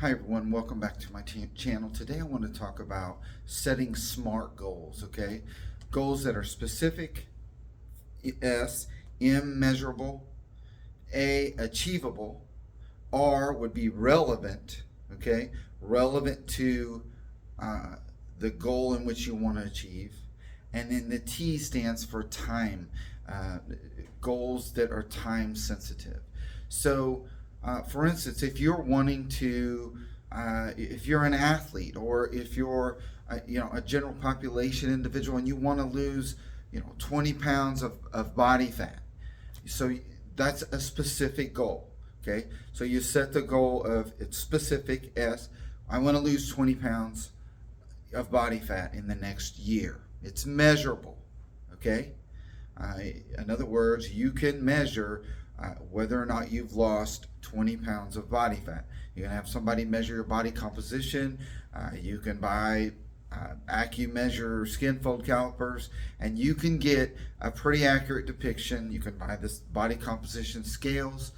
Hi everyone, welcome back to my channel. Today I want to talk about setting SMART goals, okay? Goals that are specific, S, M, measurable, A, achievable, R would be relevant, okay? Relevant to the goal in which you want to achieve. And then the T stands for time, goals that are time sensitive. So, for instance, if you're wanting to, if you're an athlete or if you're, a general population individual and you want to lose, 20 pounds of body fat, so that's a specific goal. Okay, so you set the goal of it's specific. S, I want to lose 20 pounds of body fat in the next year. It's measurable. Okay, in other words, you can measure whether or not you've lost 20 pounds of body fat. You can have somebody measure your body composition. You can buy AccuMeasure skin fold calipers, and you can get a pretty accurate depiction. You can buy this body composition scales.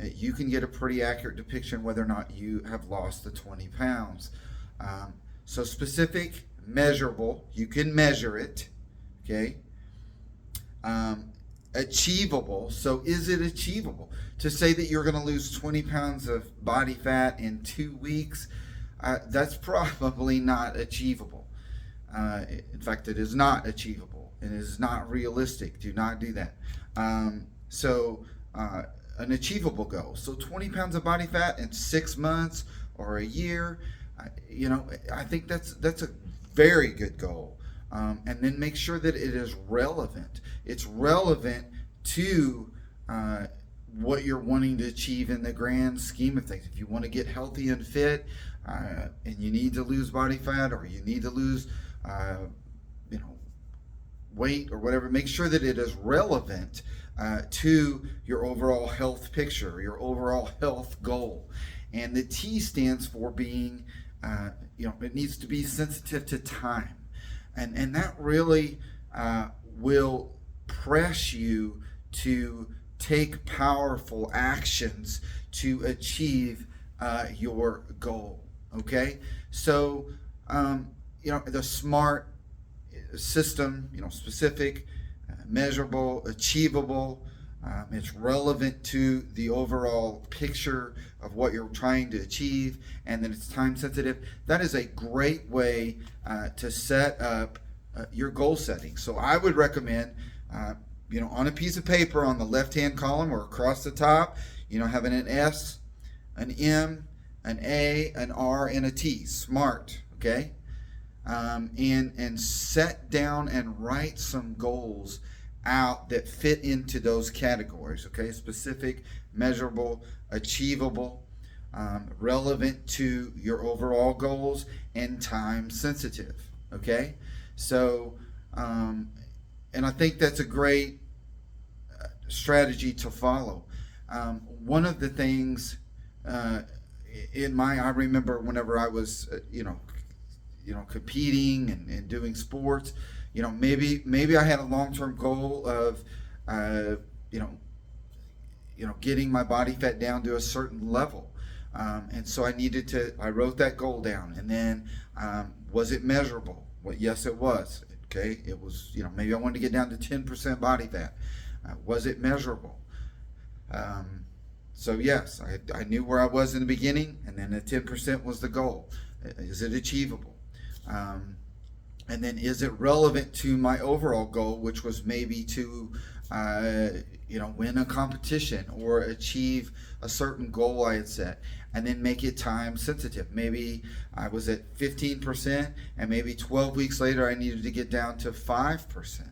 You can get a pretty accurate depiction whether or not you have lost the 20 pounds. So specific, measurable, you can measure it. Okay. Achievable. So is it achievable to say that you're going to lose 20 pounds of body fat in 2 weeks? That's probably not achievable. In fact, it is not achievable. It is not realistic. Do not do that. So an achievable goal. So 20 pounds of body fat in 6 months or a year. I think that's a very good goal. And then make sure that it is relevant. It's relevant to what you're wanting to achieve in the grand scheme of things. If you want to get healthy and fit, and you need to lose body fat, or you need to lose, weight or whatever, make sure that it is relevant to your overall health picture, your overall health goal. And the T stands for being, it needs to be sensitive to time. And that really will press you to take powerful actions to achieve your goal. Okay? So, the SMART system, specific, measurable, achievable, it's relevant to the overall picture of what you're trying to achieve, and then it's time sensitive. That is a great way to set up your goal setting. So I would recommend, on a piece of paper on the left-hand column or across the top, having an S, an M, an A, an R, and a T. SMART. Okay, and set down and write some goals out that fit into those categories. Okay, specific, measurable, achievable, relevant to your overall goals, and time sensitive. Okay, so and I think that's a great strategy to follow. One of the things I remember whenever I was competing and doing sports, maybe I had a long-term goal of getting my body fat down to a certain level, and so I wrote that goal down. And then was it measurable? Well, yes, it was. Okay, it was. Maybe I wanted to get down to 10% body fat. Was it measurable? So yes, I knew where I was in the beginning, and then the 10% was the goal. Is it achievable? And then is it relevant to my overall goal, which was maybe to win a competition or achieve a certain goal I had set, and then make it time sensitive. Maybe I was at 15%, and maybe 12 weeks later I needed to get down to 5%.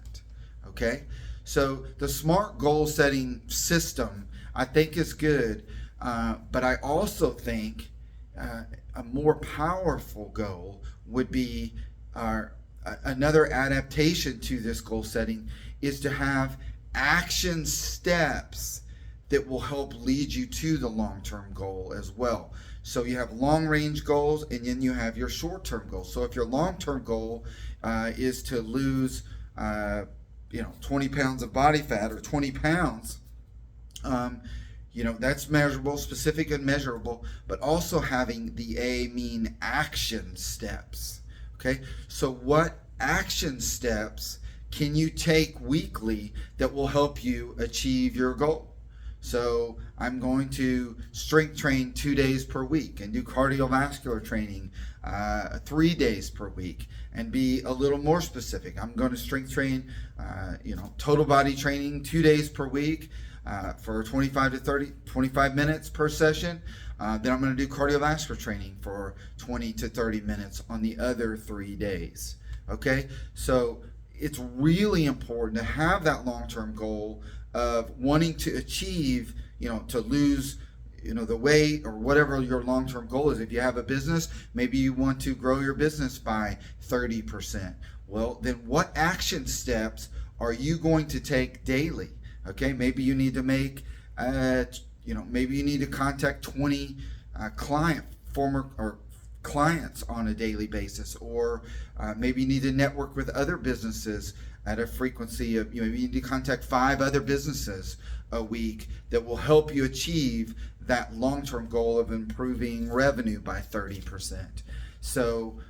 Okay, so the SMART goal setting system I think is good, but I also think a more powerful goal would be another adaptation to this goal setting is to have action steps that will help lead you to the long-term goal as well. So you have long-range goals, and then you have your short-term goals. So if your long-term goal is to lose 20 pounds of body fat or 20 pounds, That's measurable, specific and measurable, but also having the A mean action steps. Okay, so what action steps can you take weekly that will help you achieve your goal? So I'm going to strength train 2 days per week and do cardiovascular training 3 days per week, and be a little more specific. I'm going to strength train, total body training 2 days per week for 25 minutes per session. Then I'm going to do cardiovascular training for 20 to 30 minutes on the other 3 days. Okay, so it's really important to have that long-term goal of wanting to achieve, to lose, the weight, or whatever your long-term goal is. If you have a business, maybe you want to grow your business by 30%. Well, then what action steps are you going to take daily? Okay, maybe you need to make, maybe you need to contact 20 clients on a daily basis, or maybe you need to network with other businesses at a frequency of, maybe you need to contact 5 other businesses a week that will help you achieve that long-term goal of improving revenue by 30%. So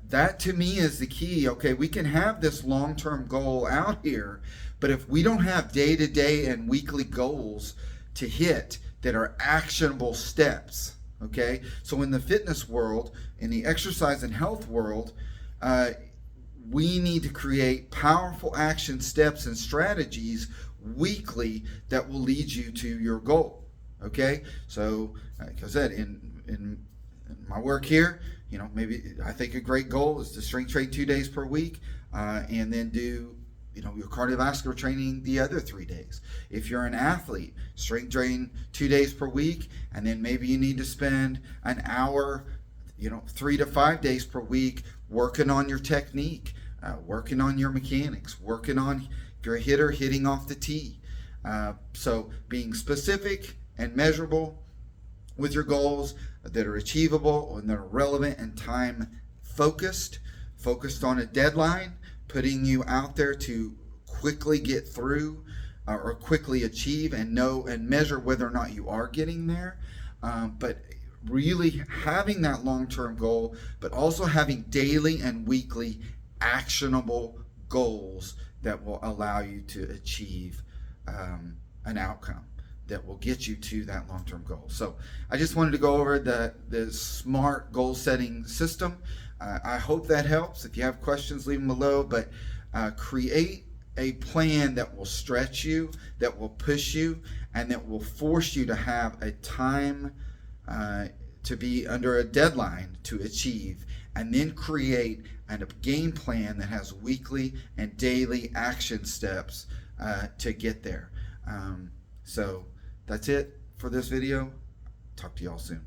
that to me is the key. Okay, we can have this long-term goal out here, but if we don't have day-to-day and weekly goals to hit that are actionable steps, okay? So in the fitness world, in the exercise and health world, we need to create powerful action steps and strategies weekly that will lead you to your goal, okay? So like I said, in my work here, maybe I think a great goal is to strength train 2 days per week, and then do your cardiovascular training the other 3 days. If you're an athlete, strength train 2 days per week, and then maybe you need to spend an hour, 3 to 5 days per week working on your technique, working on your mechanics, working on, if you're a hitter, hitting off the tee. So being specific and measurable with your goals that are achievable and that are relevant and time focused on a deadline, putting you out there to quickly get through or quickly achieve and know and measure whether or not you are getting there. But really having that long-term goal, but also having daily and weekly actionable goals that will allow you to achieve an outcome that will get you to that long-term goal. So I just wanted to go over the SMART goal setting system. I hope that helps. If you have questions, leave them below, but create a plan that will stretch you, that will push you, and that will force you to have a time to be under a deadline to achieve, and then create a game plan that has weekly and daily action steps to get there. So that's it for this video. Talk to y'all soon.